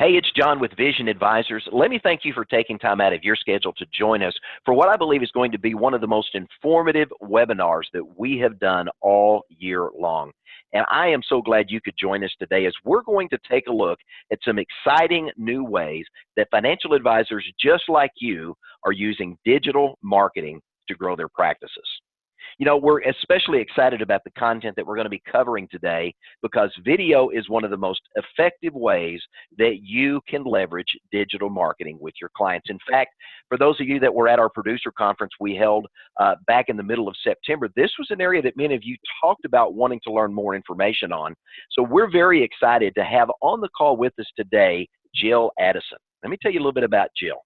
Hey, it's John with Vision Advisors. Let me thank you for taking time out of your schedule to join us for what I believe is going to be one of the most informative webinars that we have done all year long. And I am so glad you could join us today as we're going to take a look at some exciting new ways that financial advisors just like you are using digital marketing to grow their practices. You know, we're especially excited about the content that we're going to be covering today because video is one of the most effective ways that you can leverage digital marketing with your clients. In fact, for those of you that were at our producer conference we held back in the middle of September, this was an area that many of you talked about wanting to learn more information on. So we're very excited to have on the call with us today, Jill Addison. Let me tell you a little bit about Jill.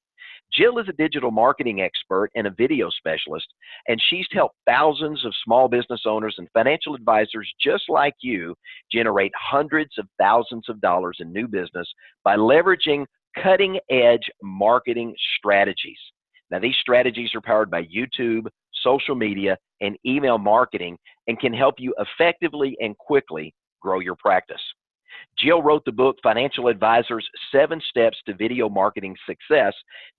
Jill is a digital marketing expert and a video specialist, and she's helped thousands of small business owners and financial advisors just like you generate hundreds of thousands of dollars in new business by leveraging cutting-edge marketing strategies. Now, these strategies are powered by YouTube, social media, and email marketing and can help you effectively and quickly grow your practice. Jill wrote the book, Financial Advisors, 7 Steps to Video Marketing Success,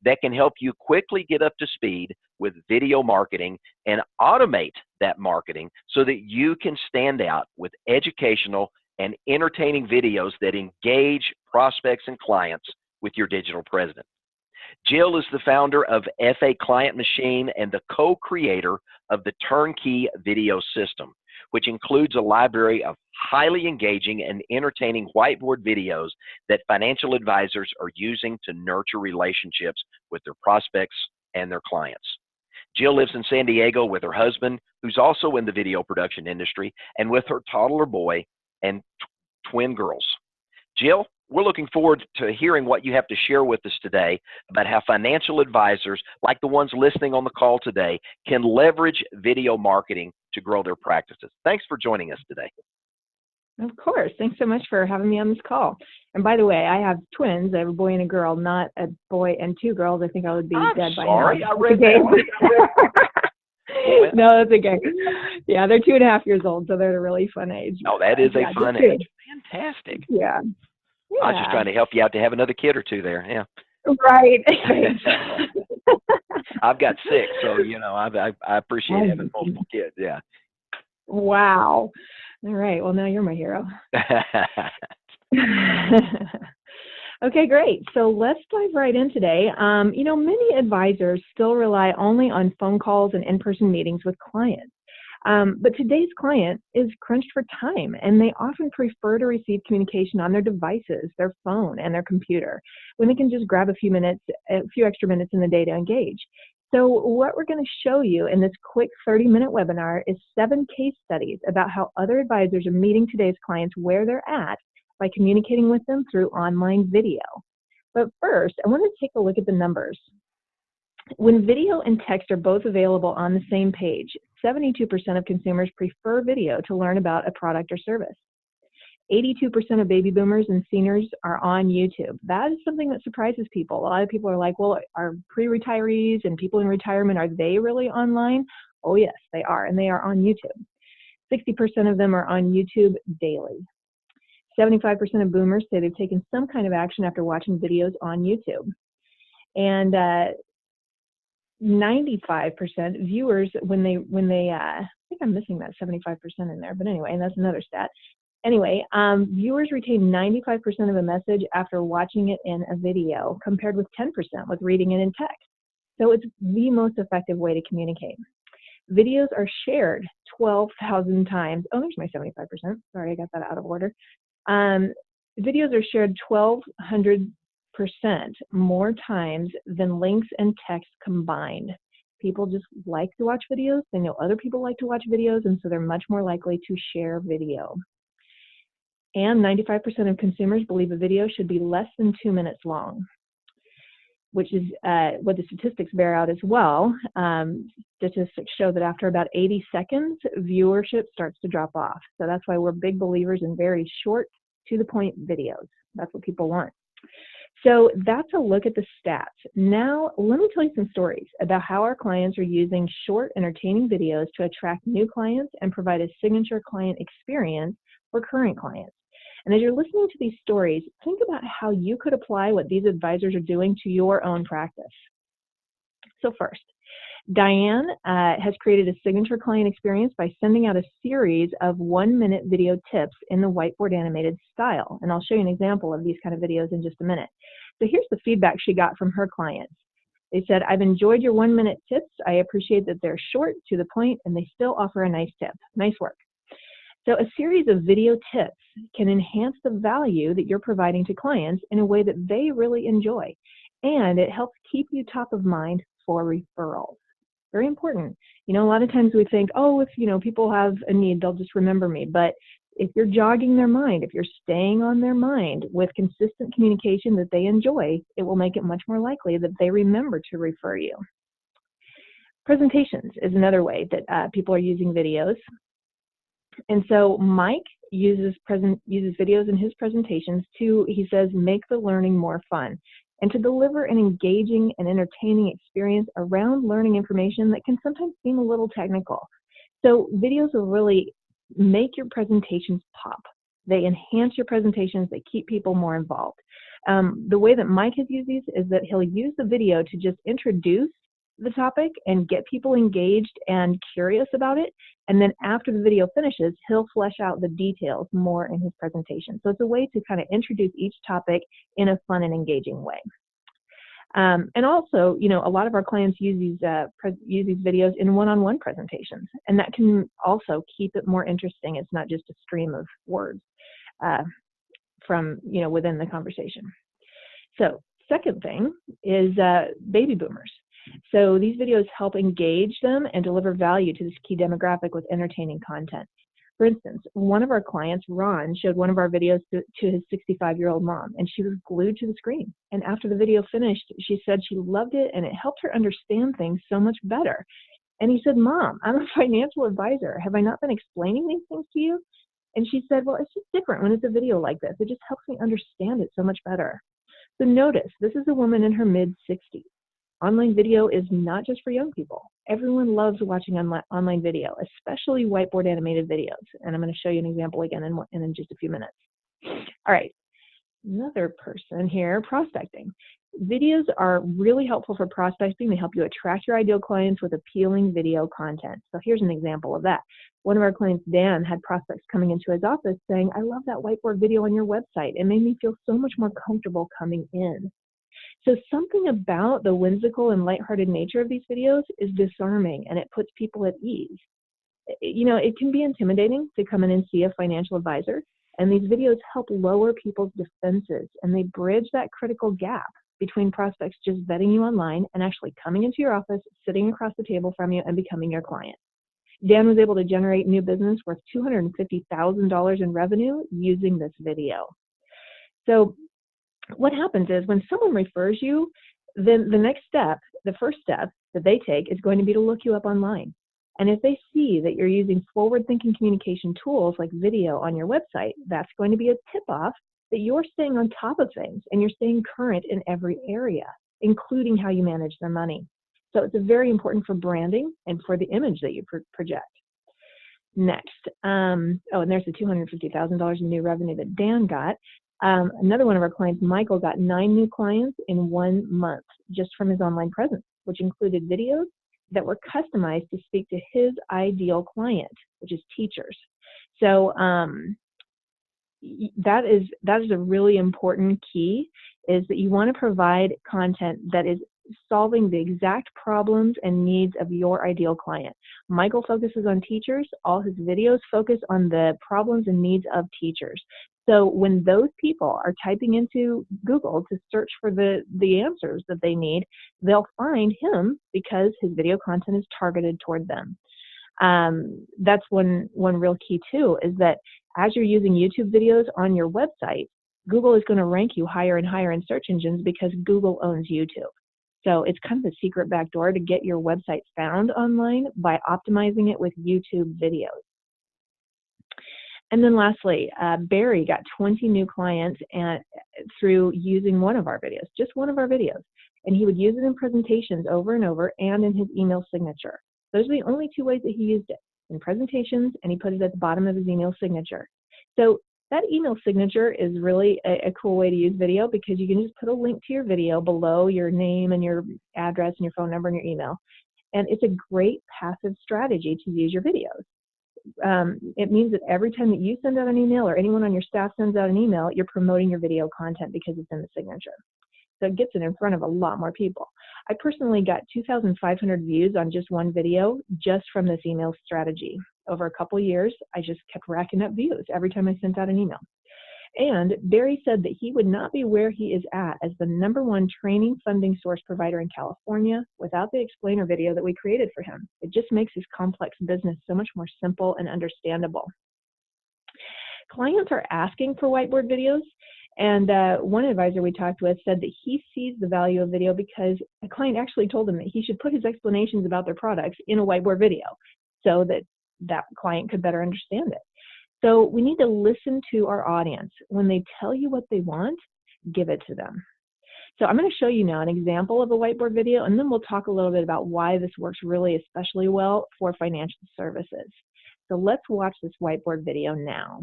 that can help you quickly get up to speed with video marketing and automate that marketing so that you can stand out with educational and entertaining videos that engage prospects and clients with your digital presence. Jill is the founder of FA Client Machine and the co-creator of the Turnkey Video System, which includes a library of highly engaging and entertaining whiteboard videos that financial advisors are using to nurture relationships with their prospects and their clients. Jill lives in San Diego with her husband, who's also in the video production industry, and with her toddler boy and twin girls. Jill, we're looking forward to hearing what you have to share with us today about how financial advisors, like the ones listening on the call today, can leverage video marketing to grow their practices. Thanks for joining us today. Of course. Thanks so much for having me on this call. And by the way, I have twins. I have a boy and a girl, not a boy and 2 girls. I think I would be dead by now. Sorry, I read that. No, that's okay. Yeah, they're 2.5 years old, so they're at a really fun age. Oh, that is a fun age. Fantastic. Yeah. I was just trying to help you out to have another kid or 2 there. Yeah. Right. I've got 6, so you know I appreciate having multiple kids. Yeah. Wow. All right. Well, now you're my hero. Okay, great. So let's dive right in today. You know, many advisors still rely only on phone calls and in-person meetings with clients. But today's client is crunched for time, and they often prefer to receive communication on their devices, their phone, and their computer, when they can just grab a few extra minutes in the day to engage. So what we're going to show you in this quick 30-minute webinar is 7 case studies about how other advisors are meeting today's clients where they're at by communicating with them through online video. But first, I want to take a look at the numbers. When video and text are both available on the same page, 72% of consumers prefer video to learn about a product or service. 82% of baby boomers and seniors are on YouTube. That is something that surprises people. A lot of people are like, well, are pre-retirees and people in retirement, are they really online? Oh yes, they are, and they are on YouTube. 60% of them are on YouTube daily. 75% of boomers say they've taken some kind of action after watching videos on YouTube. And 95% viewers, when they I think I'm missing that 75% in there, but anyway, and that's another stat. Anyway, viewers retain 95% of a message after watching it in a video, compared with 10% with reading it in text. So it's the most effective way to communicate. Videos are shared 12,000 times. Oh, there's my 75%. Sorry, I got that out of order. Videos are shared 1,200% more times than links and text combined. People just like to watch videos. They know other people like to watch videos, and so they're much more likely to share video. And 95% of consumers believe a video should be less than 2 minutes long, which is what the statistics bear out as well. Statistics show that after about 80 seconds, viewership starts to drop off. So that's why we're big believers in very short, to-the-point videos. That's what people want. So that's a look at the stats. Now, let me tell you some stories about how our clients are using short, entertaining videos to attract new clients and provide a signature client experience for current clients. And as you're listening to these stories, think about how you could apply what these advisors are doing to your own practice. So first, Diane has created a signature client experience by sending out a series of 1-minute video tips in the whiteboard animated style. And I'll show you an example of these kind of videos in just a minute. So here's the feedback she got from her clients. They said, I've enjoyed your 1-minute tips. I appreciate that they're short, to the point, and they still offer a nice tip. Nice work. So a series of video tips can enhance the value that you're providing to clients in a way that they really enjoy. And it helps keep you top of mind for referrals. Very important. You know, a lot of times we think, oh, if, people have a need, they'll just remember me. But if you're jogging their mind, if you're staying on their mind with consistent communication that they enjoy, it will make it much more likely that they remember to refer you. Presentations is another way that people are using videos. And so Mike uses videos in his presentations to, he says, make the learning more fun, and to deliver an engaging and entertaining experience around learning information that can sometimes seem a little technical. So videos will really make your presentations pop. They enhance your presentations. They keep people more involved. The way that Mike has used these is that he'll use the video to just introduce the topic and get people engaged and curious about it. And then after the video finishes, he'll flesh out the details more in his presentation. So it's a way to kind of introduce each topic in a fun and engaging way. And also, a lot of our clients use these videos in one-on-one presentations, and that can also keep it more interesting. It's not just a stream of words from, within the conversation. So second thing is baby boomers. So these videos help engage them and deliver value to this key demographic with entertaining content. For instance, one of our clients, Ron, showed one of our videos to his 65-year-old mom, and she was glued to the screen. And after the video finished, she said she loved it, and it helped her understand things so much better. And he said, Mom, I'm a financial advisor. Have I not been explaining these things to you? And she said, well, it's just different when it's a video like this. It just helps me understand it so much better. So notice, this is a woman in her mid-60s. Online video is not just for young people. Everyone loves watching online video, especially whiteboard animated videos. And I'm going to show you an example again in just a few minutes. All right, another person here, prospecting. Videos are really helpful for prospecting. They help you attract your ideal clients with appealing video content. So here's an example of that. One of our clients, Dan, had prospects coming into his office saying, I love that whiteboard video on your website. It made me feel so much more comfortable coming in. So something about the whimsical and lighthearted nature of these videos is disarming, and it puts people at ease. It can be intimidating to come in and see a financial advisor, and these videos help lower people's defenses, and they bridge that critical gap between prospects just vetting you online and actually coming into your office, sitting across the table from you, and becoming your client. Dan was able to generate new business worth $250,000 in revenue using this video. So what happens is when someone refers you, then the next step, the first step that they take is going to be to look you up online. And if they see that you're using forward-thinking communication tools like video on your website, that's going to be a tip-off that you're staying on top of things and you're staying current in every area, including how you manage their money. So it's very important for branding and for the image that you project. Next, and there's the $250,000 in new revenue that Dan got. Another one of our clients, Michael, got 9 new clients in 1 month just from his online presence, which included videos that were customized to speak to his ideal client, which is teachers. So that is a really important key, is that you want to provide content that is solving the exact problems and needs of your ideal client. Michael focuses on teachers. All his videos focus on the problems and needs of teachers. So when those people are typing into Google to search for the answers that they need, they'll find him because his video content is targeted toward them. That's one real key too, is that as you're using YouTube videos on your website, Google is going to rank you higher and higher in search engines because Google owns YouTube. So it's kind of a secret backdoor to get your website found online by optimizing it with YouTube videos. And then lastly, Barry got 20 new clients through using one of our videos, just one of our videos. And he would use it in presentations over and over and in his email signature. Those are the only 2 ways that he used it, in presentations, and he put it at the bottom of his email signature. So That email signature is really a cool way to use video because you can just put a link to your video below your name and your address and your phone number and your email. And it's a great passive strategy to use your videos. It means that every time that you send out an email or anyone on your staff sends out an email, you're promoting your video content because it's in the signature. So it gets it in front of a lot more people. I personally got 2,500 views on just one video just from this email strategy. Over a couple years, I just kept racking up views every time I sent out an email. And Barry said that he would not be where he is at as the #1 training funding source provider in California without the explainer video that we created for him. It just makes his complex business so much more simple and understandable. Clients are asking for whiteboard videos, and one advisor we talked with said that he sees the value of video because a client actually told him that he should put his explanations about their products in a whiteboard video so that that client could better understand it. So we need to listen to our audience. When they tell you what they want, give it to them. So I'm going to show you now an example of a whiteboard video, and then we'll talk a little bit about why this works really especially well for financial services. So let's watch this whiteboard video now.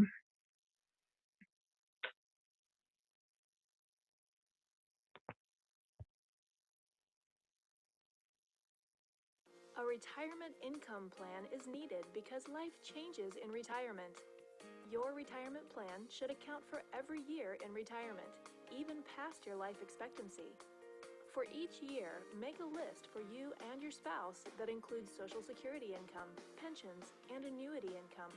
A retirement income plan is needed because life changes in retirement. Your retirement plan should account for every year in retirement, even past your life expectancy. For each year, make a list for you and your spouse that includes Social Security income, pensions, and annuity income.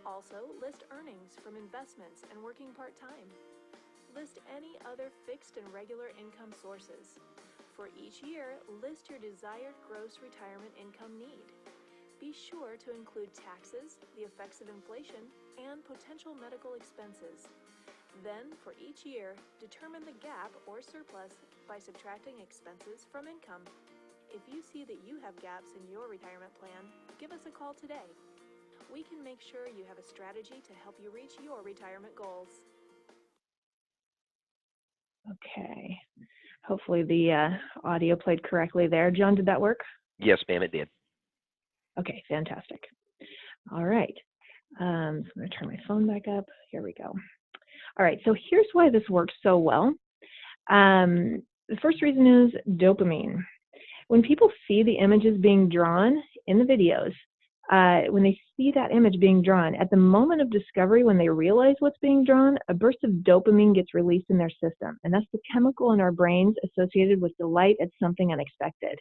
Also, list earnings from investments and working part-time. List any other fixed and regular income sources. For each year, list your desired gross retirement income need. Be sure to include taxes, the effects of inflation, and potential medical expenses. Then, for each year, determine the gap or surplus by subtracting expenses from income. If you see that you have gaps in your retirement plan, give us a call today. We can make sure you have a strategy to help you reach your retirement goals. Okay. Hopefully the audio played correctly there. John, did that work? Yes, ma'am, it did. Okay, fantastic. All right. So I'm going to turn my phone back up. Here we go. All right, so here's why this works so well. The first reason is dopamine. When people see the images being drawn in the videos, when they see that image being drawn, at the moment of discovery, when they realize what's being drawn, a burst of dopamine gets released in their system. And that's the chemical in our brains associated with delight at something unexpected.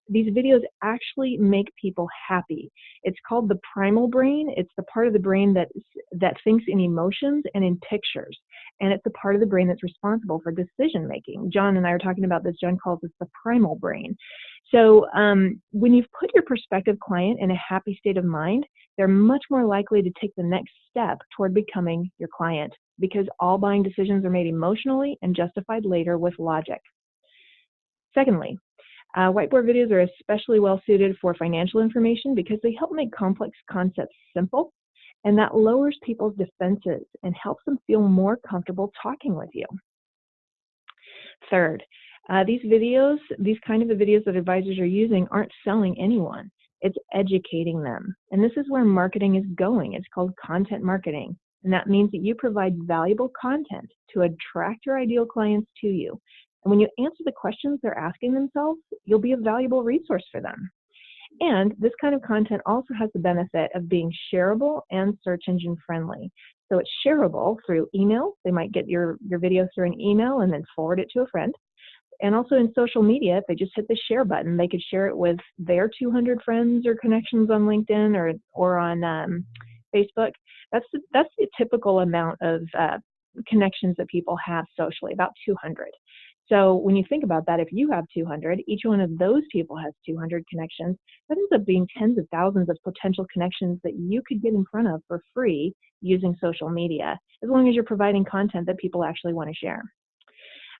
These videos actually make people happy. It's called the primal brain. It's the part of the brain that thinks in emotions and in pictures. And it's the part of the brain that's responsible for decision making. John and I are talking about this. John calls this the primal brain. So when you've put your prospective client in a happy state of mind, they're much more likely to take the next step toward becoming your client because all buying decisions are made emotionally and justified later with logic. Secondly, whiteboard videos are especially well suited for financial information because they help make complex concepts simple, and that lowers people's defenses and helps them feel more comfortable talking with you. Third, these kind of videos that advisors are using aren't selling anyone. It's educating them. And this is where marketing is going. It's called content marketing. And that means that you provide valuable content to attract your ideal clients to you. And when you answer the questions they're asking themselves, you'll be a valuable resource for them. And this kind of content also has the benefit of being shareable and search engine friendly. So it's shareable through email. They might get your video through an email and then forward it to a friend. And also in social media, if they just hit the share button, they could share it with their 200 friends or connections on LinkedIn or on Facebook. That's the typical amount of connections that people have socially, about 200. So when you think about that, if you have 200, each one of those people has 200 connections. That ends up being tens of thousands of potential connections that you could get in front of for free using social media, as long as you're providing content that people actually want to share.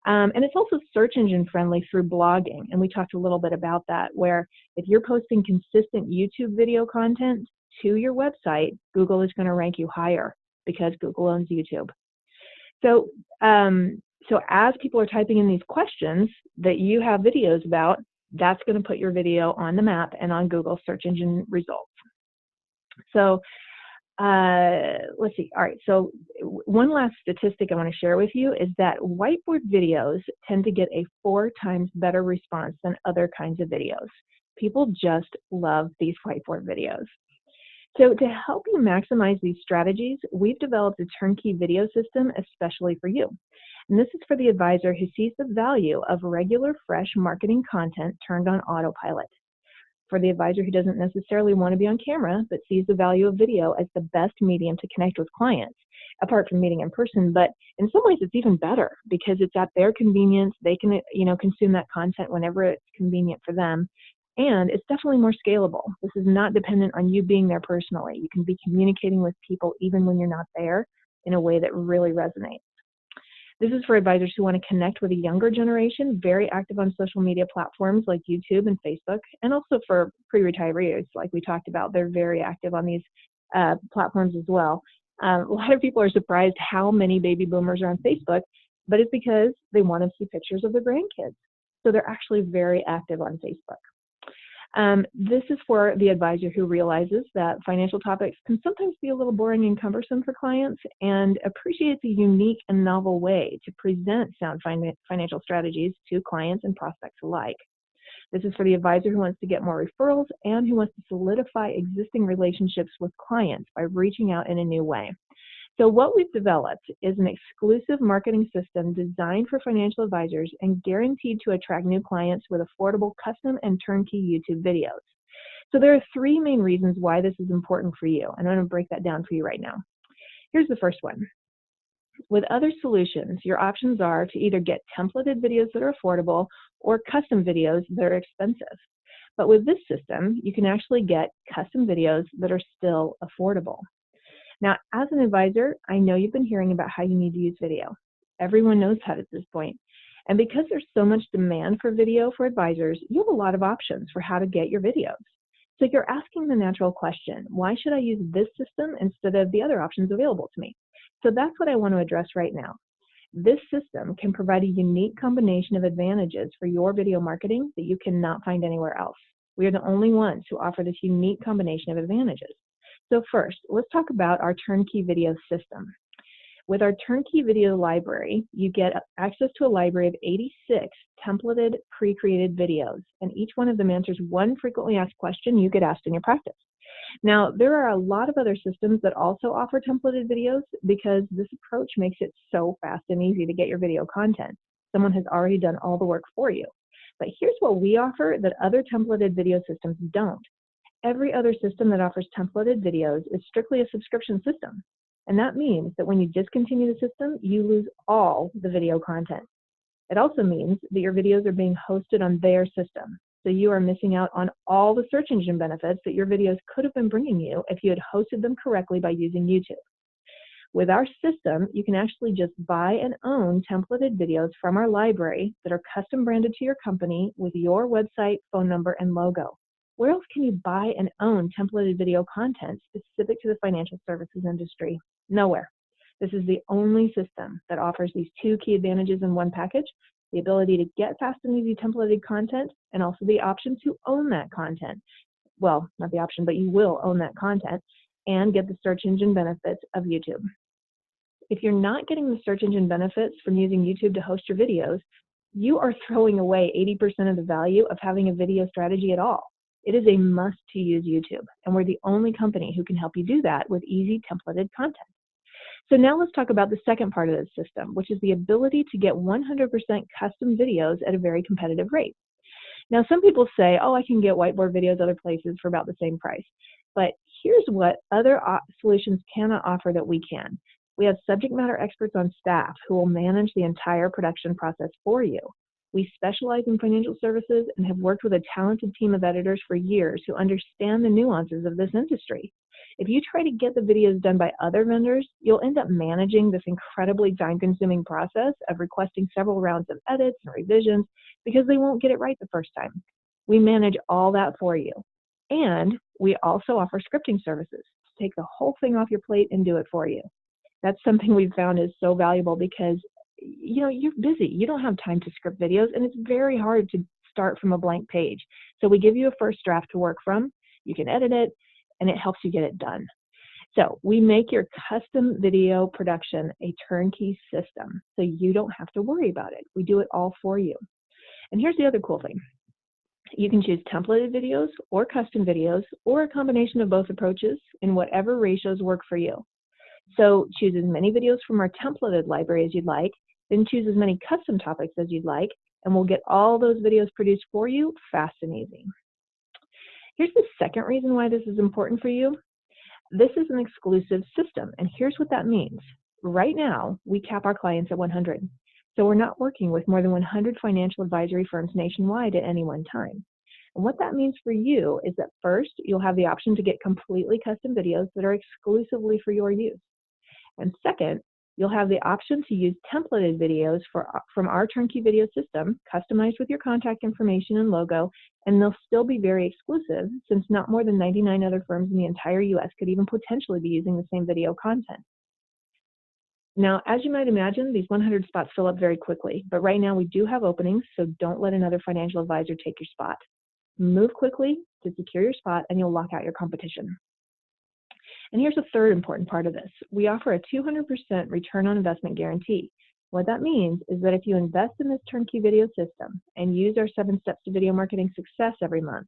And it's also search engine friendly through blogging. And we talked a little bit about that, where if you're posting consistent YouTube video content to your website, Google is going to rank you higher because Google owns YouTube. So, so as people are typing in these questions that you have videos about, that's going to put your video on the map and on Google search engine results. So Let's see. All right. So one last statistic I want to share with you is that whiteboard videos tend to get a 4 times better response than other kinds of videos. People just love these whiteboard videos. So to help you maximize these strategies, we've developed a turnkey video system especially for you. And this is for the advisor who sees the value of regular, fresh marketing content turned on autopilot. For the advisor who doesn't necessarily want to be on camera, but sees the value of video as the best medium to connect with clients, apart from meeting in person. But in some ways, it's even better because it's at their convenience. They can, consume that content whenever it's convenient for them. And it's definitely more scalable. This is not dependent on you being there personally. You can be communicating with people even when you're not there in a way that really resonates. This is for advisors who want to connect with a younger generation, very active on social media platforms like YouTube and Facebook, and also for pre-retirees, like we talked about. They're very active on these platforms as well. A lot of people are surprised how many baby boomers are on Facebook, but it's because they want to see pictures of their grandkids. So they're actually very active on Facebook. This is for the advisor who realizes that financial topics can sometimes be a little boring and cumbersome for clients and appreciates a unique and novel way to present sound financial strategies to clients and prospects alike. This is for the advisor who wants to get more referrals and who wants to solidify existing relationships with clients by reaching out in a new way. So what we've developed is an exclusive marketing system designed for financial advisors and guaranteed to attract new clients with affordable custom and turnkey YouTube videos. So there are 3 main reasons why this is important for you, and I'm going to break that down for you right now. Here's the first one. With other solutions, your options are to either get templated videos that are affordable or custom videos that are expensive. But with this system, you can actually get custom videos that are still affordable. Now, as an advisor, I know you've been hearing about how you need to use video. Everyone knows that at this point. And because there's so much demand for video for advisors, you have a lot of options for how to get your videos. So you're asking the natural question, why should I use this system instead of the other options available to me? So that's what I want to address right now. This system can provide a unique combination of advantages for your video marketing that you cannot find anywhere else. We are the only ones who offer this unique combination of advantages. So first, let's talk about our turnkey video system. With our turnkey video library, you get access to a library of 86 templated, pre-created videos, and each one of them answers one frequently asked question you get asked in your practice. Now, there are a lot of other systems that also offer templated videos because this approach makes it so fast and easy to get your video content. Someone has already done all the work for you. But here's what we offer that other templated video systems don't. Every other system that offers templated videos is strictly a subscription system. And that means that when you discontinue the system, you lose all the video content. It also means that your videos are being hosted on their system. So you are missing out on all the search engine benefits that your videos could have been bringing you if you had hosted them correctly by using YouTube. With our system, you can actually just buy and own templated videos from our library that are custom branded to your company with your website, phone number, and logo. Where else can you buy and own templated video content specific to the financial services industry? Nowhere. This is the only system that offers these 2 key advantages in one package: the ability to get fast and easy templated content, and also the option to own that content. Well, not the option, but you will own that content and get the search engine benefits of YouTube. If you're not getting the search engine benefits from using YouTube to host your videos, you are throwing away 80% of the value of having a video strategy at all. It is a must to use YouTube, and we're the only company who can help you do that with easy templated content. So now let's talk about the second part of this system, which is the ability to get 100% custom videos at a very competitive rate. Now, some people say, oh, I can get whiteboard videos other places for about the same price. But here's what other solutions cannot offer that we can. We have subject matter experts on staff who will manage the entire production process for you. We specialize in financial services and have worked with a talented team of editors for years who understand the nuances of this industry. If you try to get the videos done by other vendors, you'll end up managing this incredibly time-consuming process of requesting several rounds of edits and revisions because they won't get it right the first time. We manage all that for you. And we also offer scripting services to take the whole thing off your plate and do it for you. That's something we've found is so valuable because you're busy. You don't have time to script videos, and it's very hard to start from a blank page. So we give you a first draft to work from. You can edit it, and it helps you get it done. So we make your custom video production a turnkey system, so you don't have to worry about it. We do it all for you. And here's the other cool thing. You can choose templated videos or custom videos or a combination of both approaches in whatever ratios work for you. So choose as many videos from our templated library as you'd like, then choose as many custom topics as you'd like, and we'll get all those videos produced for you fast and easy. Here's the second reason why this is important for you. This is an exclusive system, and here's what that means. Right now, we cap our clients at 100. So we're not working with more than 100 financial advisory firms nationwide at any one time. And what that means for you is that first, you'll have the option to get completely custom videos that are exclusively for your use. And second, you'll have the option to use templated videos from our turnkey video system, customized with your contact information and logo, and they'll still be very exclusive since not more than 99 other firms in the entire US could even potentially be using the same video content. Now, as you might imagine, these 100 spots fill up very quickly, but right now we do have openings, so don't let another financial advisor take your spot. Move quickly to secure your spot and you'll lock out your competition. And here's a third important part of this. We offer a 200% return on investment guarantee. What that means is that if you invest in this turnkey video system and use our 7 steps to video marketing success every month,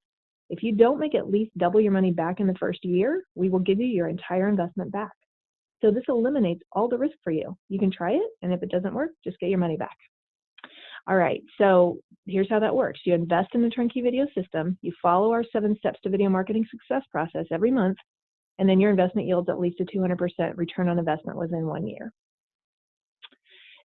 if you don't make at least double your money back in the first year, we will give you your entire investment back. So this eliminates all the risk for you. You can try it, and if it doesn't work, just get your money back. All right, so here's how that works. You invest in the turnkey video system, you follow our 7 steps to video marketing success process every month, and then your investment yields at least a 200% return on investment within 1 year.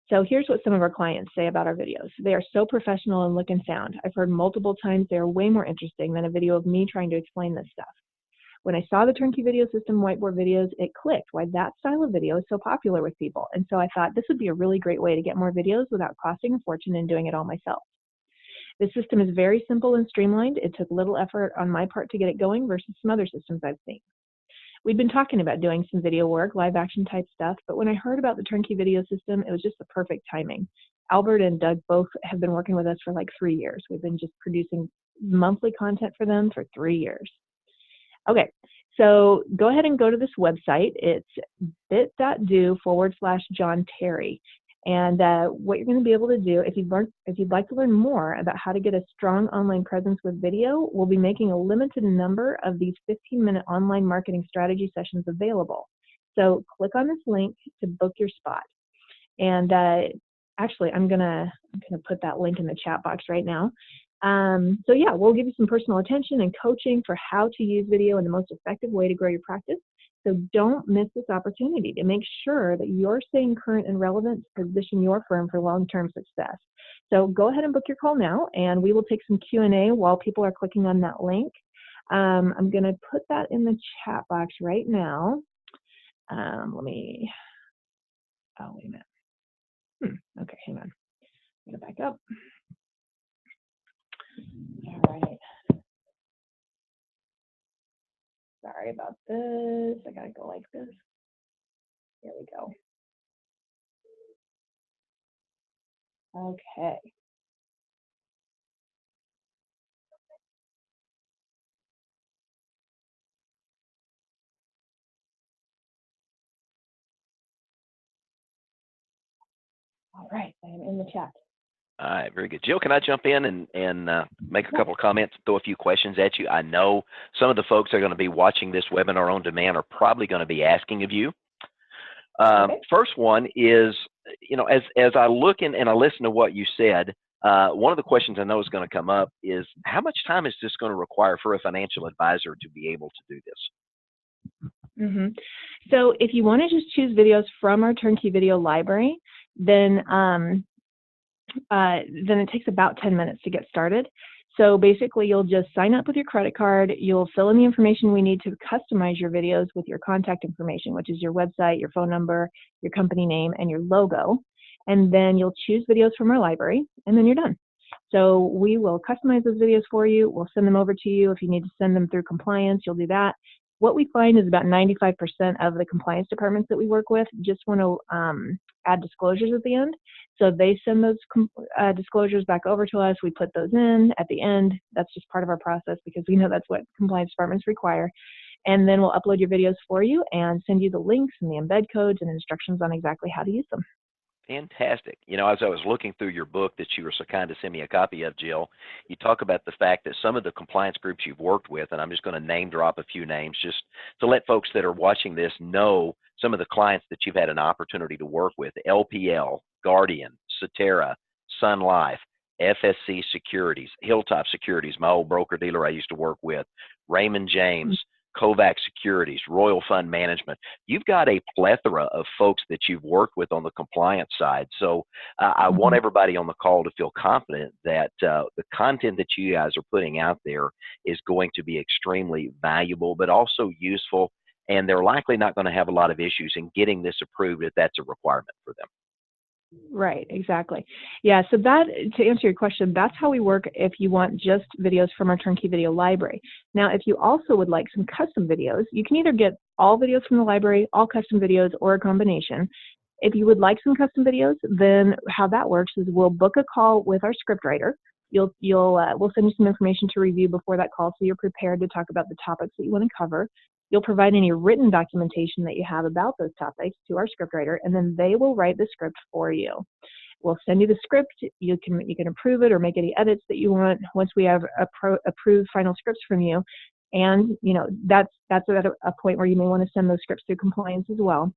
So here's what some of our clients say about our videos. They are so professional and look and sound. I've heard multiple times they are way more interesting than a video of me trying to explain this stuff. When I saw the turnkey video system whiteboard videos, it clicked why that style of video is so popular with people. And so I thought this would be a really great way to get more videos without costing a fortune and doing it all myself. This system is very simple and streamlined. It took little effort on my part to get it going versus some other systems I've seen. We'd been talking about doing some video work, live action type stuff, but when I heard about the turnkey video system, it was just the perfect timing. Albert and Doug both have been working with us for like 3 years. We've been just producing monthly content for them for 3 years. Okay, so go ahead and go to this website. It's bit.do/John Terry. And what you're going to be able to do, if you'd like to learn more about how to get a strong online presence with video, we'll be making a limited number of these 15-minute online marketing strategy sessions available. So click on this link to book your spot. And actually, I'm gonna put that link in the chat box right now. So yeah, we'll give you some personal attention and coaching for how to use video in the most effective way to grow your practice. So don't miss this opportunity to make sure that you're staying current and relevant to position your firm for long-term success. So go ahead and book your call now, and we will take some Q&A while people are clicking on that link. I'm going to put that in the chat box right now. Oh, wait a minute. Okay, hang on. I'm going to back up. All right. Sorry about this. I gotta go like this. Here we go. Okay. All right, I am in the chat. All right, very good. Jill, can I jump in and make a couple of comments, throw a few questions at you? I know some of the folks that are going to be watching this webinar on demand are probably going to be asking of you. Okay. First one is, as I look and I listen to what you said, one of the questions I know is going to come up is, how much time is this going to require for a financial advisor to be able to do this? So if you want to just choose videos from our turnkey video library, then it takes about 10 minutes to get started. So basically, you'll just sign up with your credit card. You'll fill in the information we need to customize your videos with your contact information, which is your website, your phone number, your company name, and your logo. And then you'll choose videos from our library, and then you're done. So we will customize those videos for you. We'll send them over to you. If you need to send them through compliance, you'll do that. What we find is about 95% of the compliance departments that we work with just want to add disclosures at the end. So they send those disclosures back over to us. We put those in at the end. That's just part of our process because we know that's what compliance departments require. and then we'll upload your videos for you and send you the links and the embed codes and instructions on exactly how to use them. Fantastic. You know, as I was looking through your book that you were so kind to send me a copy of, Jill, you talk about the fact that some of the compliance groups you've worked with, and I'm just going to name drop a few names just to let folks that are watching this know some of the clients that you've had an opportunity to work with: LPL, Guardian, Cetera, Sun Life, FSC Securities, Hilltop Securities, my old broker dealer I used to work with, Raymond James, Kovac Securities, Royal Fund Management. You've got a plethora of folks that you've worked with on the compliance side. So I want everybody on the call to feel confident that the content that you guys are putting out there is going to be extremely valuable, but also useful. And they're likely not going to have a lot of issues in getting this approved if that's a requirement for them. Right, exactly. Yeah, so that, to answer your question, that's how we work if you want just videos from our turnkey video library. Now, if you also would like some custom videos, you can either get all videos from the library, all custom videos, or a combination. If you would like some custom videos, then how that works is we'll book a call with our scriptwriter. We'll send you some information to review before that call so you're prepared to talk about the topics that you want to cover. You'll provide any written documentation that you have about those topics to our scriptwriter, and then they will write the script for you. We'll send you the script. You can approve it or make any edits that you want once we have approved final scripts from you. And that's at a point where you may want to send those scripts through compliance as well.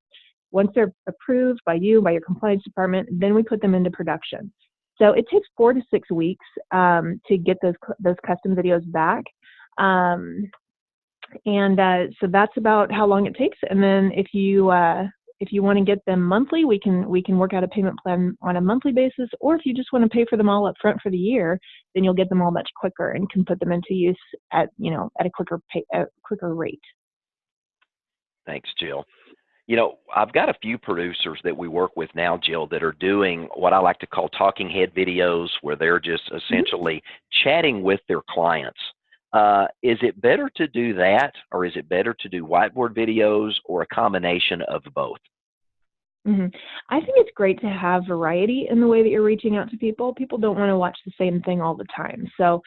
Once they're approved by you, by your compliance department, then we put them into production. So it takes 4 to 6 weeks to get those custom videos back. So that's about how long it takes. And then if you want to get them monthly, we can work out a payment plan on a monthly basis. Or if you just want to pay for them all up front for the year, then you'll get them all much quicker and can put them into use at a quicker rate. Thanks, Jill. You know, I've got a few producers that we work with now, Jill, that are doing what I like to call talking head videos, where they're just essentially chatting with their clients. Is it better to do that, or is it better to do whiteboard videos, or a combination of both? I think it's great to have variety in the way that you're reaching out to people. People don't want to watch the same thing all the time. So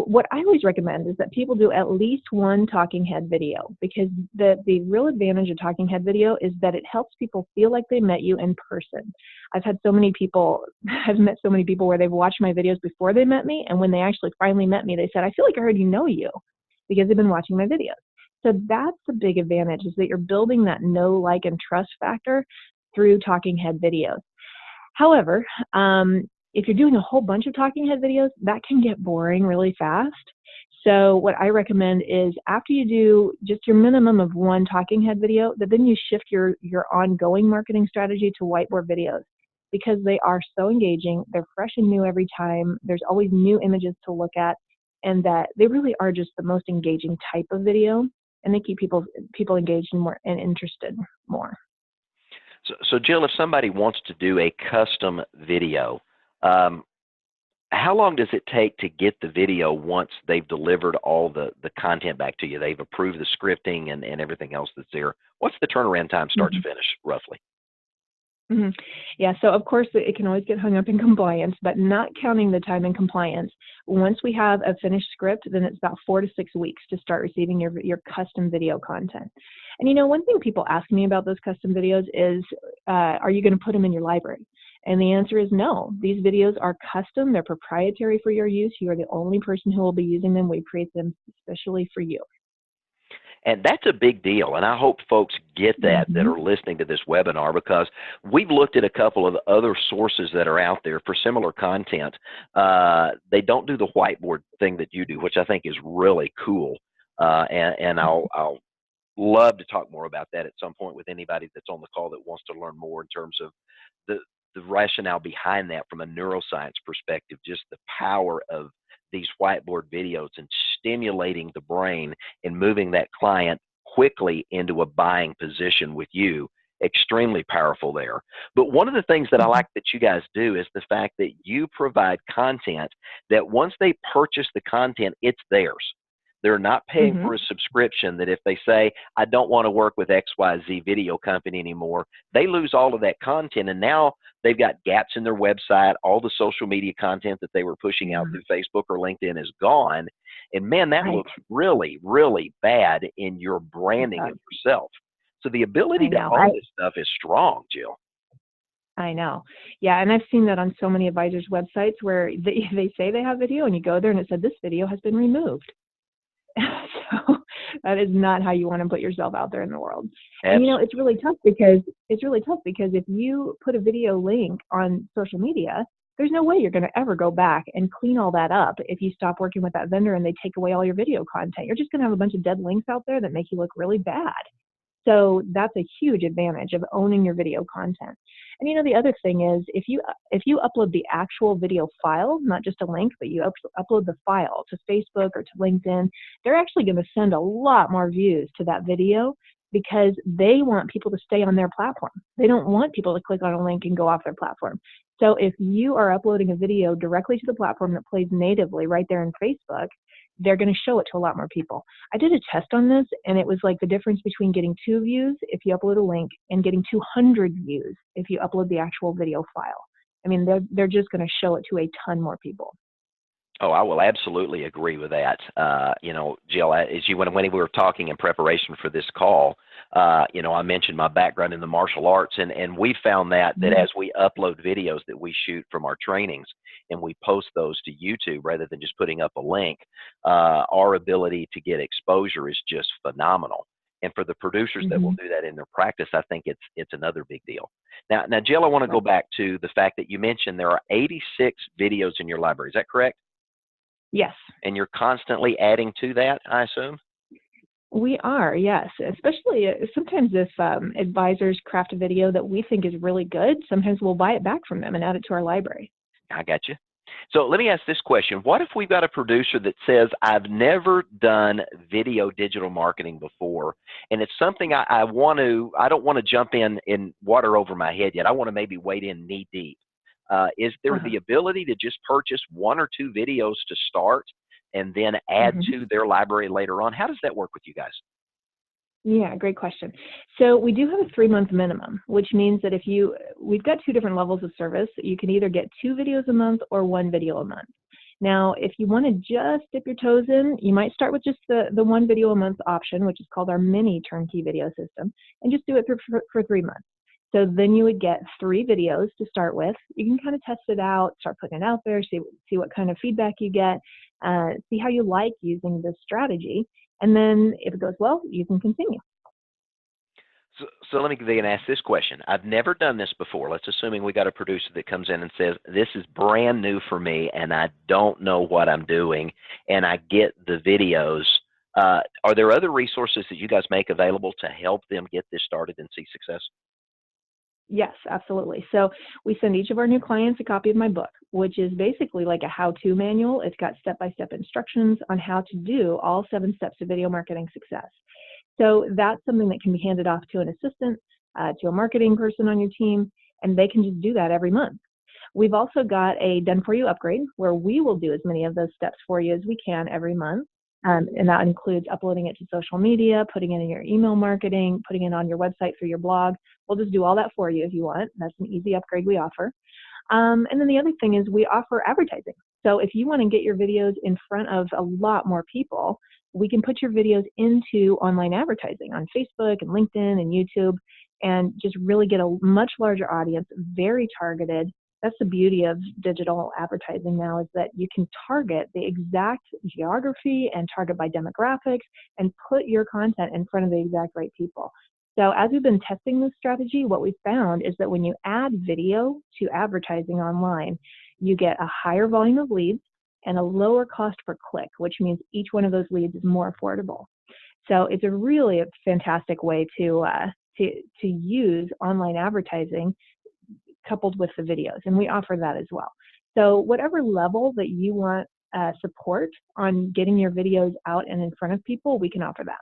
what I always recommend is that people do at least one talking head video, because the real advantage of talking head video is that it helps people feel like they met you in person. I've met so many people where they've watched my videos before they met me, and when they actually finally met me, they said, "I feel like I already know you," because they've been watching my videos. So that's the big advantage, is that you're building that know, like, and trust factor through talking head videos. However, if you're doing a whole bunch of talking head videos, that can get boring really fast. So what I recommend is, after you do just your minimum of one talking head video, that then you shift your ongoing marketing strategy to whiteboard videos, because they are so engaging. They're fresh and new every time. There's always new images to look at, and that they really are just the most engaging type of video, and they keep people engaged and more and interested more. So Jill, if somebody wants to do a custom video, how long does it take to get the video once they've delivered all the content back to you? They've approved the scripting and everything else that's there. What's the turnaround time start to finish, roughly? Yeah, so of course it can always get hung up in compliance, but not counting the time in compliance, once we have a finished script, then it's about 4 to 6 weeks to start receiving your custom video content. And one thing people ask me about those custom videos is, are you going to put them in your library? And the answer is no. These videos are custom. They're proprietary for your use. You are the only person who will be using them. We create them especially for you. And that's a big deal, and I hope folks get that are listening to this webinar, because we've looked at a couple of other sources that are out there for similar content. They don't do the whiteboard thing that you do, which I think is really cool, and I'll love to talk more about that at some point with anybody that's on the call that wants to learn more in terms of the rationale behind that from a neuroscience perspective, just the power of these whiteboard videos and stimulating the brain and moving that client quickly into a buying position with you. Extremely powerful there. But one of the things that I like that you guys do is the fact that you provide content that once they purchase the content, it's theirs. They're not paying for a subscription that if they say, I don't want to work with XYZ video company anymore, they lose all of that content. And now they've got gaps in their website. All the social media content that they were pushing out through Facebook or LinkedIn is gone. And man, that Right. looks really, really bad in your It branding does. of yourself. So the ability I to know. own this stuff is strong, Jill. I know. Yeah, and I've seen that on so many advisors' websites where they say they have video and you go there and it said this video has been removed. So that is not how you want to put yourself out there in the world. And Absolutely. it's really tough because if you put a video link on social media, there's no way you're going to ever go back and clean all that up if you stop working with that vendor and they take away all your video content. You're just going to have a bunch of dead links out there that make you look really bad. So that's a huge advantage of owning your video content. And the other thing is if you upload the actual video file, not just a link, but you upload the file to Facebook or to LinkedIn, they're actually going to send a lot more views to that video because they want people to stay on their platform. They don't want people to click on a link and go off their platform. So if you are uploading a video directly to the platform that plays natively right there in Facebook, they're going to show it to a lot more people. I did a test on this, and it was like the difference between getting 2 views if you upload a link and getting 200 views if you upload the actual video file. I mean, they're just going to show it to a ton more people. Oh, I will absolutely agree with that. Jill, when we were talking in preparation for this call, I mentioned my background in the martial arts, and we found that as we upload videos that we shoot from our trainings and we post those to YouTube rather than just putting up a link, our ability to get exposure is just phenomenal. And for the producers that will do that in their practice, I think it's another big deal. Now, Jill, I want to go back to the fact that you mentioned there are 86 videos in your library. Is that correct? Yes. And you're constantly adding to that, I assume? We are, yes. Especially sometimes if advisors craft a video that we think is really good, sometimes we'll buy it back from them and add it to our library. I got you. So let me ask this question. What if we've got a producer that says, I've never done video digital marketing before, and it's something I don't want to jump in water over my head yet. I want to maybe wade in knee deep. Is there the ability to just purchase 1 or 2 videos to start and then add to their library later on? How does that work with you guys? Yeah, great question. So we do have a 3-month minimum, which means that we've got 2 different levels of service. You can either get 2 videos a month or 1 video a month. Now, if you want to just dip your toes in, you might start with just the 1 video a month option, which is called our mini turnkey video system, and just do it for 3 months. So then you would get 3 videos to start with. You can kind of test it out, start putting it out there, see what kind of feedback you get, see how you like using this strategy. And then if it goes well, you can continue. So let me then ask this question. I've never done this before. Let's assuming we got a producer that comes in and says, this is brand new for me and I don't know what I'm doing, and I get the videos. Are there other resources that you guys make available to help them get this started and see success? Yes, absolutely. So we send each of our new clients a copy of my book, which is basically like a how-to manual. It's got step-by-step instructions on how to do all 7 steps of video marketing success. So that's something that can be handed off to an assistant, to a marketing person on your team, and they can just do that every month. We've also got a done-for-you upgrade where we will do as many of those steps for you as we can every month. And that includes uploading it to social media, putting it in your email marketing, putting it on your website through your blog. We'll just do all that for you if you want. That's an easy upgrade we offer. And then the other thing is we offer advertising. So if you want to get your videos in front of a lot more people, we can put your videos into online advertising on Facebook and LinkedIn and YouTube and just really get a much larger audience, very targeted. That's the beauty of digital advertising now, is that you can target the exact geography and target by demographics and put your content in front of the exact right people. So as we've been testing this strategy, what we found is that when you add video to advertising online, you get a higher volume of leads and a lower cost per click, which means each one of those leads is more affordable. So it's a really fantastic way to use online advertising coupled with the videos, and we offer that as well. So whatever level that you want support on getting your videos out and in front of people, we can offer that.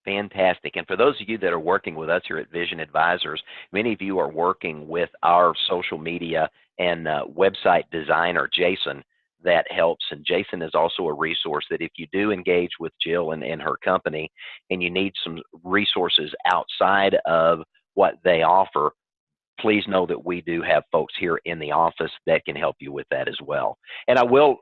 Fantastic. And for those of you that are working with us here at Vision Advisors, many of you are working with our social media and website designer, Jason, that helps. And Jason is also a resource that if you do engage with Jill and her company and you need some resources outside of what they offer, please know that we do have folks here in the office that can help you with that as well. And I will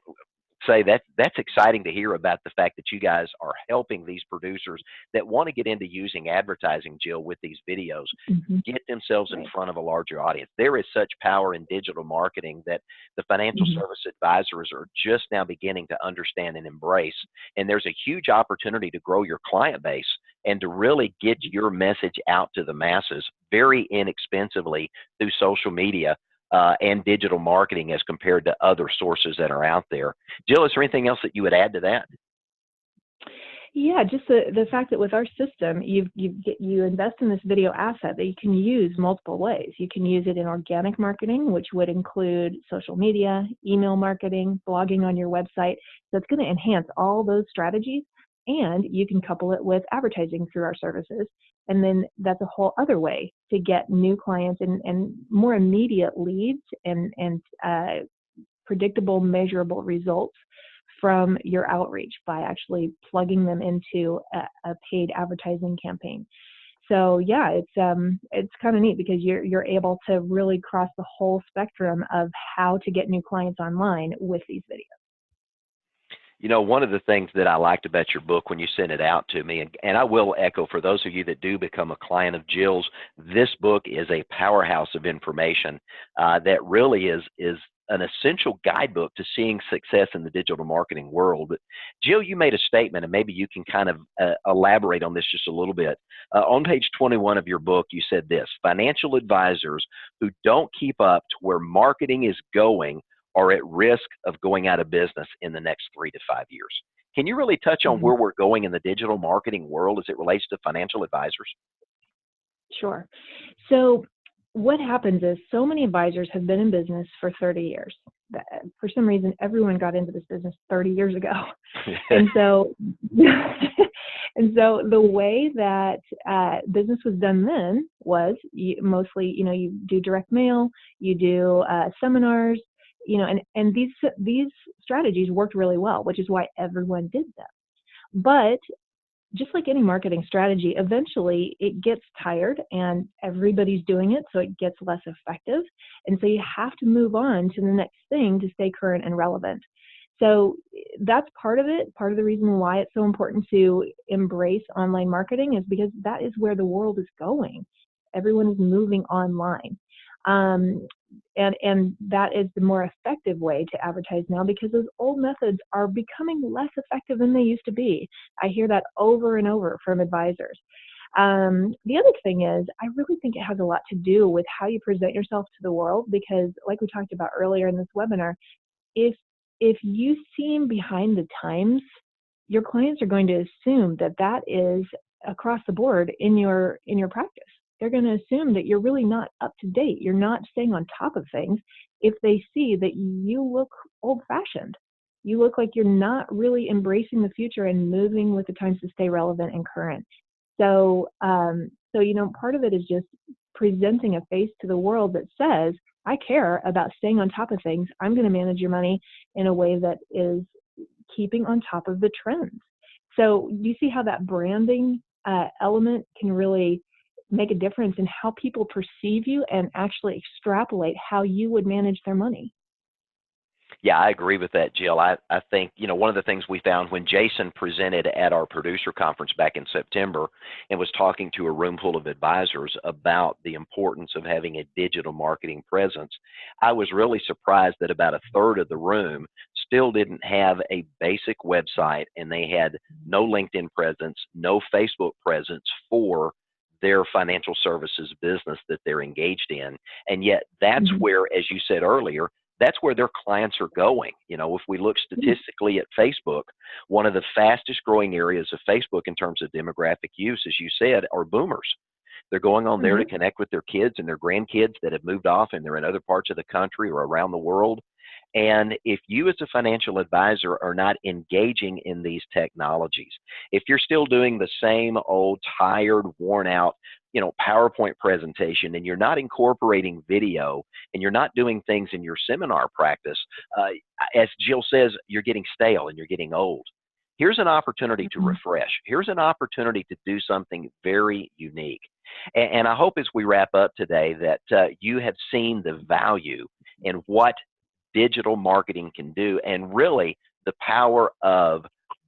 say that's exciting to hear about the fact that you guys are helping these producers that want to get into using advertising, Jill, with these videos, Hmm. get themselves in Right. front of a larger audience. There is such power in digital marketing that the financial Hmm. service advisors are just now beginning to understand and embrace. And there's a huge opportunity to grow your client base and to really get your message out to the masses very inexpensively through social media and digital marketing as compared to other sources that are out there. Jill, is there anything else that you would add to that? Yeah, just the fact that with our system, you invest in this video asset that you can use multiple ways. You can use it in organic marketing, which would include social media, email marketing, blogging on your website. So it's going to enhance all those strategies, and you can couple it with advertising through our services. And then that's a whole other way to get new clients and more immediate leads and predictable, measurable results from your outreach by actually plugging them into a paid advertising campaign. So yeah, it's kind of neat because you're able to really cross the whole spectrum of how to get new clients online with these videos. You know, one of the things that I liked about your book when you sent it out to me, and I will echo for those of you that do become a client of Jill's, this book is a powerhouse of information that really is an essential guidebook to seeing success in the digital marketing world. But Jill, you made a statement, and maybe you can kind of elaborate on this just a little bit. On page 21 of your book, you said this: financial advisors who don't keep up to where marketing is going are at risk of going out of business in the next 3 to 5 years. Can you really touch on Mhm. where we're going in the digital marketing world as it relates to financial advisors? Sure. So what happens is so many advisors have been in business for 30 years. For some reason, everyone got into this business 30 years ago. And so, and so the way that business was done then was mostly, you do direct mail, you do seminars, and these strategies worked really well, which is why everyone did them. But just like any marketing strategy, eventually it gets tired and everybody's doing it, so it gets less effective. And so you have to move on to the next thing to stay current and relevant. So that's part of it. Part of the reason why it's so important to embrace online marketing is because that is where the world is going. Everyone is moving online. Um, and that is the more effective way to advertise now because those old methods are becoming less effective than they used to be. I hear that over and over from advisors. The other thing is, I really think it has a lot to do with how you present yourself to the world because, like we talked about earlier in this webinar, if if you seem behind the times, your clients are going to assume that that is across the board in your practice. They're going to assume that you're really not up to date. You're not staying on top of things if they see that you look old-fashioned. You look like you're not really embracing the future and moving with the times to stay relevant and current. So part of it is just presenting a face to the world that says, I care about staying on top of things. I'm going to manage your money in a way that is keeping on top of the trends. So you see how that branding element can really make a difference in how people perceive you and actually extrapolate how you would manage their money. Yeah, I agree with that, Jill. I think, one of the things we found when Jason presented at our producer conference back in September and was talking to a room full of advisors about the importance of having a digital marketing presence, I was really surprised that about a third of the room still didn't have a basic website and they had no LinkedIn presence, no Facebook presence for their financial services business that they're engaged in. And yet that's Mm-hmm. where, as you said earlier, that's where their clients are going. If we look statistically at Facebook, one of the fastest growing areas of Facebook in terms of demographic use, as you said, are boomers. They're going on there to Mm-hmm. connect with their kids and their grandkids that have moved off and they're in other parts of the country or around the world. And if you as a financial advisor are not engaging in these technologies, if you're still doing the same old tired, worn out, PowerPoint presentation and you're not incorporating video and you're not doing things in your seminar practice, as Jill says, you're getting stale and you're getting old. Here's an opportunity to Mm-hmm. refresh. Here's an opportunity to do something very unique. And I hope as we wrap up today that you have seen the value in what digital marketing can do and really the power of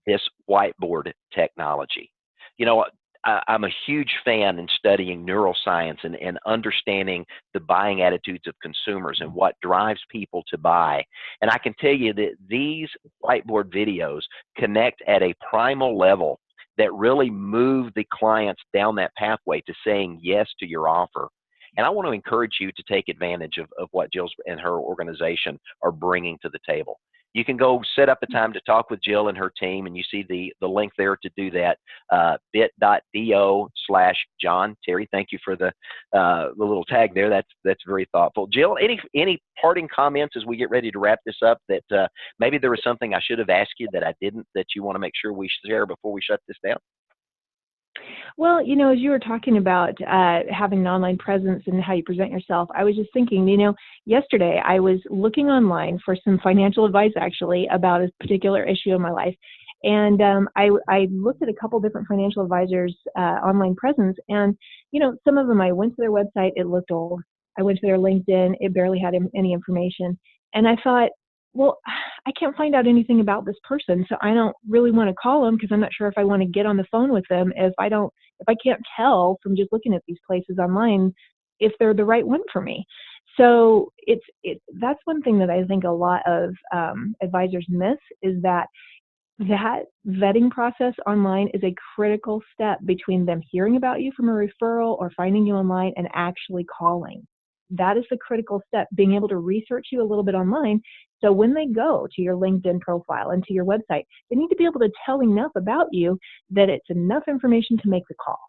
this whiteboard technology. You know, I'm a huge fan in studying neuroscience and understanding the buying attitudes of consumers and what drives people to buy. And I can tell you that these whiteboard videos connect at a primal level that really move the clients down that pathway to saying yes to your offer. And I want to encourage you to take advantage of what Jill and her organization are bringing to the table. You can go set up a time to talk with Jill and her team, and you see the link there to do that, bit.do/John. Terry, thank you for the little tag there. That's very thoughtful. Jill, any parting comments as we get ready to wrap this up that maybe there was something I should have asked you that I didn't, that you want to make sure we share before we shut this down? Well, you know, as you were talking about having an online presence and how you present yourself, I was just thinking, you know, yesterday I was looking online for some financial advice actually about a particular issue in my life. And I looked at a couple different financial advisors' online presence, and, you know, some of them, I went to their website, it looked old. I went to their LinkedIn, it barely had any information. And I thought, well, I can't find out anything about this person, so I don't really want to call them because I'm not sure if I want to get on the phone with them if I can't tell from just looking at these places online if they're the right one for me. So that's one thing that I think a lot of advisors miss, is that vetting process online is a critical step between them hearing about you from a referral or finding you online and actually calling. That is the critical step, being able to research you a little bit online. So when they go to your LinkedIn profile and to your website, they need to be able to tell enough about you that it's enough information to make the call.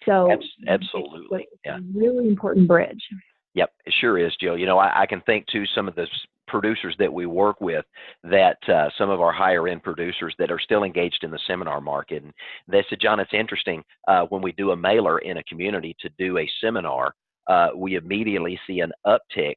So absolutely, it's a really important bridge. Yep, it sure is, Jill. You know, I can think to some of the producers that we work with, that some of our higher end producers that are still engaged in the seminar market. And they said, John, it's interesting, when we do a mailer in a community to do a seminar, we immediately see an uptick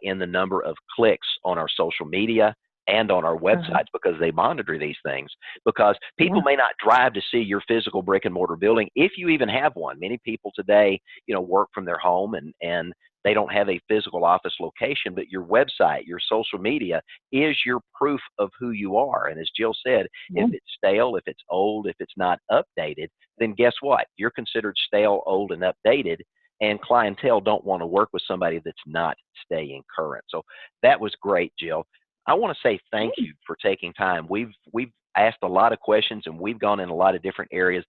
in the number of clicks on our social media and on our websites, because they monitor these things, because people may not drive to see your physical brick and mortar building, if you even have one. Many people today, you know, work from their home and they don't have a physical office location, but your website, your social media is your proof of who you are. And as Jill said, if it's stale, if it's old, if it's not updated, then guess what? You're considered stale, old, and updated, and clientele don't want to work with somebody that's not staying current. So that was great, Jill. I want to say thank you for taking time. We've asked a lot of questions and we've gone in a lot of different areas.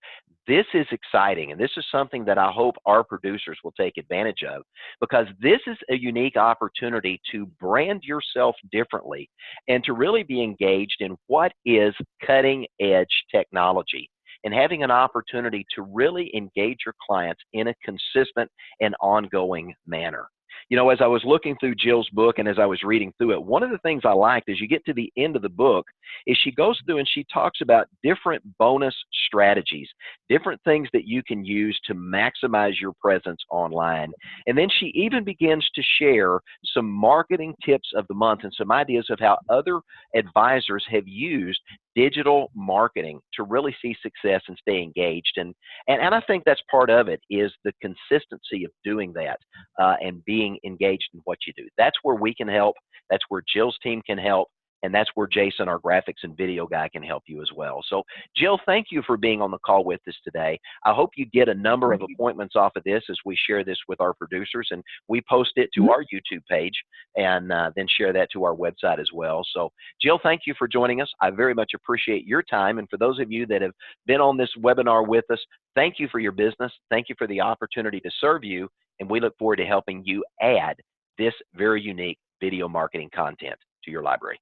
This is exciting, and this is something that I hope our producers will take advantage of, because this is a unique opportunity to brand yourself differently and to really be engaged in what is cutting edge technology, and having an opportunity to really engage your clients in a consistent and ongoing manner. You know, as I was looking through Jill's book and as I was reading through it, one of the things I liked as you get to the end of the book is she goes through and she talks about different bonus strategies, different things that you can use to maximize your presence online. And then she even begins to share some marketing tips of the month and some ideas of how other advisors have used digital marketing to really see success and stay engaged. And I think that's part of it, is the consistency of doing that and being engaged in what you do. That's where we can help. That's where Jill's team can help. And that's where Jason, our graphics and video guy, can help you as well. So, Jill, thank you for being on the call with us today. I hope you get a number of appointments off of this as we share this with our producers, and we post it to our YouTube page and then share that to our website as well. So, Jill, thank you for joining us. I very much appreciate your time. And for those of you that have been on this webinar with us, thank you for your business. Thank you for the opportunity to serve you. And we look forward to helping you add this very unique video marketing content to your library.